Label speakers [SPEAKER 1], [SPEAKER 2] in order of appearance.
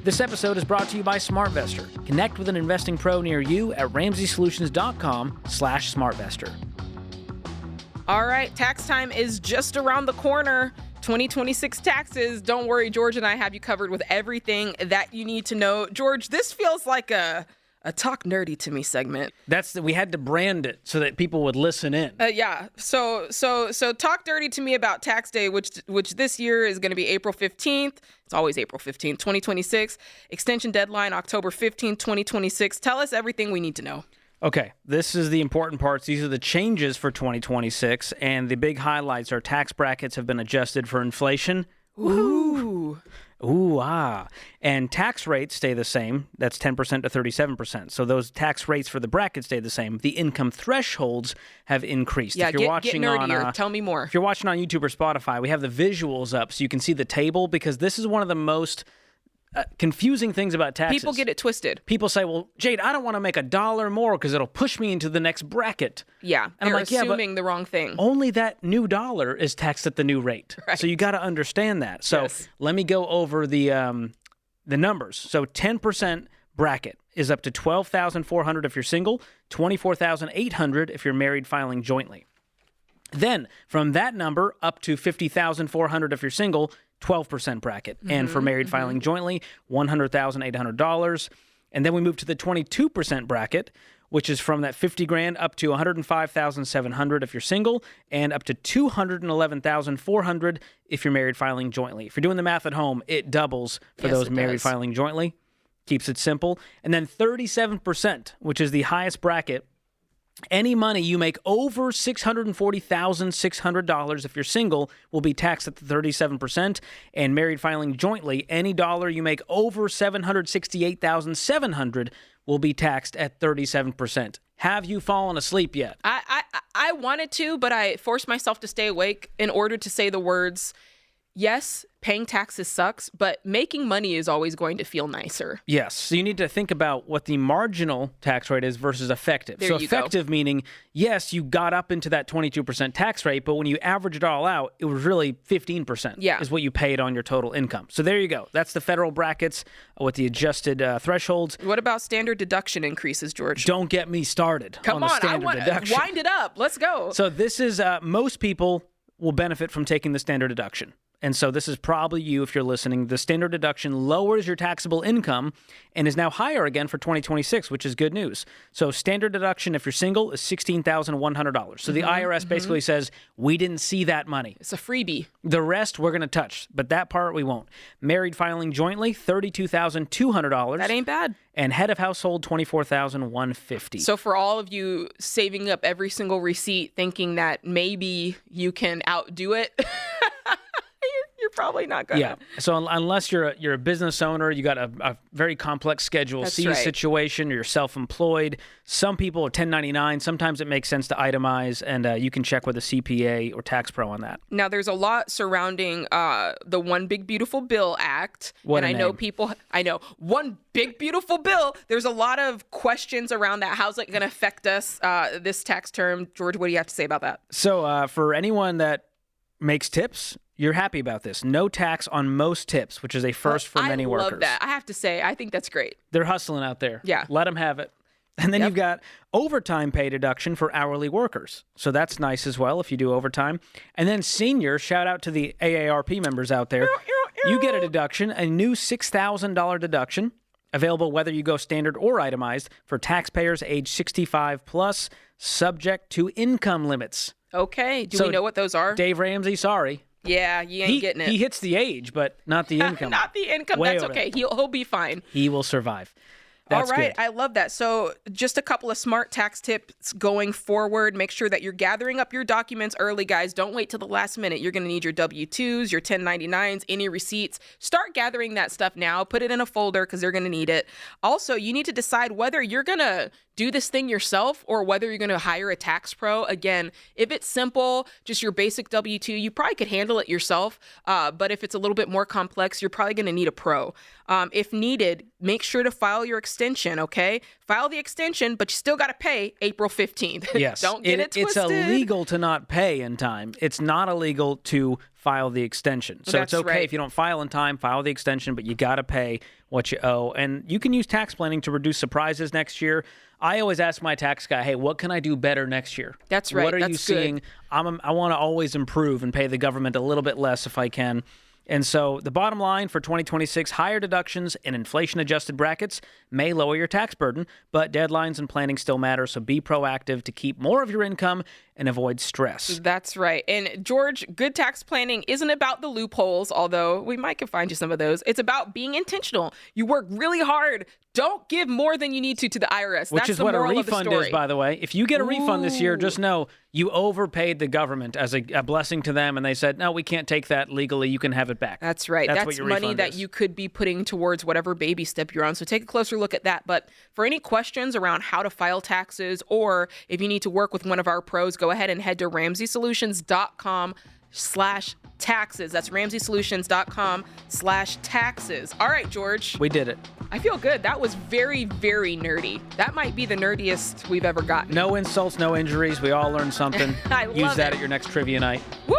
[SPEAKER 1] This episode is brought to you by SmartVestor. Connect with an investing pro near you at RamseySolutions.com/SmartVestor.
[SPEAKER 2] All right, tax time is just around the corner. 2026 taxes. Don't worry, George and I have you covered with everything that you need to know. George, this feels like a Talk Nerdy to Me segment.
[SPEAKER 1] We had to brand it so that people would listen in.
[SPEAKER 2] Yeah. So talk dirty to me about tax day, which this year is going to be April 15th. It's always April 15th, 2026. Extension deadline, October 15th, 2026. Tell us everything we need to know.
[SPEAKER 1] Okay, this is the important parts. These are the changes for 2026, and the big highlights are tax brackets have been adjusted for inflation.
[SPEAKER 2] Ooh.
[SPEAKER 1] And tax rates stay the same. That's 10% to 37%. So those tax rates for the brackets stay the same. The income thresholds have increased.
[SPEAKER 2] Yeah, get nerdier. Tell me more.
[SPEAKER 1] If you're watching on YouTube or Spotify, we have the visuals up so you can see the table, because this is one of the most confusing things about taxes.
[SPEAKER 2] People get it twisted.
[SPEAKER 1] People say, well, Jade, I don't want to make $1 more because it'll push me into the next bracket.
[SPEAKER 2] Yeah,
[SPEAKER 1] and
[SPEAKER 2] they're assuming the wrong thing.
[SPEAKER 1] Only that new dollar is taxed at the new rate.
[SPEAKER 2] Right.
[SPEAKER 1] So you got to understand that. So Let me go over the numbers. So 10% bracket is up to $12,400 if you're single, $24,800 if you're married filing jointly. Then from that number up to $50,400 if you're single, 12% bracket. And for married filing jointly, $100,800. And then we move to the 22% bracket, which is from that $50,000 up to $105,700 if you're single, and up to $211,400 if you're married filing jointly. If you're doing the math at home, it doubles for those married filing jointly. Keeps it simple. And then 37%, which is the highest bracket. Any money you make over $640,600 if you're single will be taxed at the 37%, and married filing jointly, any dollar you make over $768,700 will be taxed at 37%. Have you fallen asleep yet?
[SPEAKER 2] I wanted to, but I forced myself to stay awake in order to say the words, yes, paying taxes sucks, but making money is always going to feel nicer.
[SPEAKER 1] Yes. So you need to think about what the marginal tax rate is versus effective.
[SPEAKER 2] There
[SPEAKER 1] so
[SPEAKER 2] you
[SPEAKER 1] effective
[SPEAKER 2] go.
[SPEAKER 1] Meaning, yes, you got up into that 22% tax rate, but when you average it all out, it was really 15% is what you paid on your total income. So there you go. That's the federal brackets with the adjusted thresholds.
[SPEAKER 2] What about standard deduction increases, George?
[SPEAKER 1] Don't get me started on the standard deduction.
[SPEAKER 2] Wind it up. Let's go.
[SPEAKER 1] So this is, most people will benefit from taking the standard deduction. And so this is probably you if you're listening. The standard deduction lowers your taxable income and is now higher again for 2026, which is good news. So standard deduction if you're single is $16,100. So the IRS basically says, we didn't see that money.
[SPEAKER 2] It's a freebie.
[SPEAKER 1] The rest we're going to touch, but that part we won't. Married filing jointly, $32,200.
[SPEAKER 2] That ain't bad.
[SPEAKER 1] And head of household, $24,150.
[SPEAKER 2] So for all of you saving up every single receipt thinking that maybe you can outdo it, you're probably not going to.
[SPEAKER 1] Yeah. So unless you're a business owner, you got a very complex Schedule C situation, or you're self-employed. Some people are 1099. Sometimes it makes sense to itemize, and you can check with a CPA or tax pro on that.
[SPEAKER 2] Now, there's a lot surrounding the One Big Beautiful Bill Act.
[SPEAKER 1] What
[SPEAKER 2] and I know, One Big Beautiful Bill. There's a lot of questions around that. How's it going to affect us this tax term? George, what do you have to say about that?
[SPEAKER 1] So for anyone that makes tips, you're happy about this. No tax on most tips, which is a first for many workers.
[SPEAKER 2] I love that. I have to say, I think that's great.
[SPEAKER 1] They're hustling out there.
[SPEAKER 2] Yeah.
[SPEAKER 1] Let them have it. And then you've got overtime pay deduction for hourly workers. So that's nice as well if you do overtime. And then senior, shout out to the AARP members out there. You get a deduction, a new $6,000 deduction, available whether you go standard or itemized for taxpayers age 65 plus, subject to income limits.
[SPEAKER 2] Okay. Do we know what those are?
[SPEAKER 1] Dave Ramsey, sorry.
[SPEAKER 2] Yeah, you ain't getting it.
[SPEAKER 1] He hits the age, but not the income.
[SPEAKER 2] Not the income. That's okay. He'll be fine.
[SPEAKER 1] He will survive. That's
[SPEAKER 2] all right.
[SPEAKER 1] Good.
[SPEAKER 2] I love that. So just a couple of smart tax tips going forward. Make sure that you're gathering up your documents early, guys. Don't wait till the last minute. You're going to need your W-2s, your 1099s, any receipts. Start gathering that stuff now. Put it in a folder because they're going to need it. Also, you need to decide whether you're going to do this thing yourself or whether you're going to hire a tax pro. Again, if it's simple, just your basic W-2, you probably could handle it yourself. But if it's a little bit more complex, you're probably going to need a pro. If needed, make sure to file your extension, okay? File the extension, but you still got to pay April 15th.
[SPEAKER 1] Yes.
[SPEAKER 2] Don't get it twisted.
[SPEAKER 1] It's illegal to not pay in time. It's not illegal to file the extension. So
[SPEAKER 2] That's
[SPEAKER 1] it's okay
[SPEAKER 2] right.
[SPEAKER 1] if you don't file in time, file the extension, but you got to pay what you owe. And you can use tax planning to reduce surprises next year. I always ask my tax guy, hey, what can I do better next year?
[SPEAKER 2] That's right.
[SPEAKER 1] What are you
[SPEAKER 2] That's
[SPEAKER 1] seeing?
[SPEAKER 2] good.
[SPEAKER 1] I want to always improve and pay the government a little bit less if I can. And so the bottom line for 2026, higher deductions and inflation-adjusted brackets may lower your tax burden, but deadlines and planning still matter, so be proactive to keep more of your income and avoid stress.
[SPEAKER 2] That's right. And George, good tax planning isn't about the loopholes, although we might can find you some of those. It's about being intentional. You work really hard. Don't give more than you need to the IRS.
[SPEAKER 1] Which
[SPEAKER 2] That's
[SPEAKER 1] is
[SPEAKER 2] the
[SPEAKER 1] what a
[SPEAKER 2] moral of the
[SPEAKER 1] refund
[SPEAKER 2] story.
[SPEAKER 1] is, by the way. If you get a refund this year, just know you overpaid the government as a blessing to them, and they said, no, we can't take that legally. You can have it back.
[SPEAKER 2] That's right.
[SPEAKER 1] That's what
[SPEAKER 2] That's
[SPEAKER 1] your
[SPEAKER 2] money
[SPEAKER 1] refund
[SPEAKER 2] that
[SPEAKER 1] is.
[SPEAKER 2] you could be putting towards whatever baby step you're on. So take a closer look at that. But for any questions around how to file taxes, or if you need to work with one of our pros, go ahead and head to RamseySolutions.com/taxes. That's RamseySolutions.com/taxes. All right, George.
[SPEAKER 1] We did it.
[SPEAKER 2] I feel good. That was very, very nerdy. That might be the nerdiest we've ever gotten.
[SPEAKER 1] No insults, no injuries. We all learned something.
[SPEAKER 2] I
[SPEAKER 1] Use
[SPEAKER 2] love
[SPEAKER 1] that
[SPEAKER 2] it.
[SPEAKER 1] at your next trivia night.
[SPEAKER 2] Woo!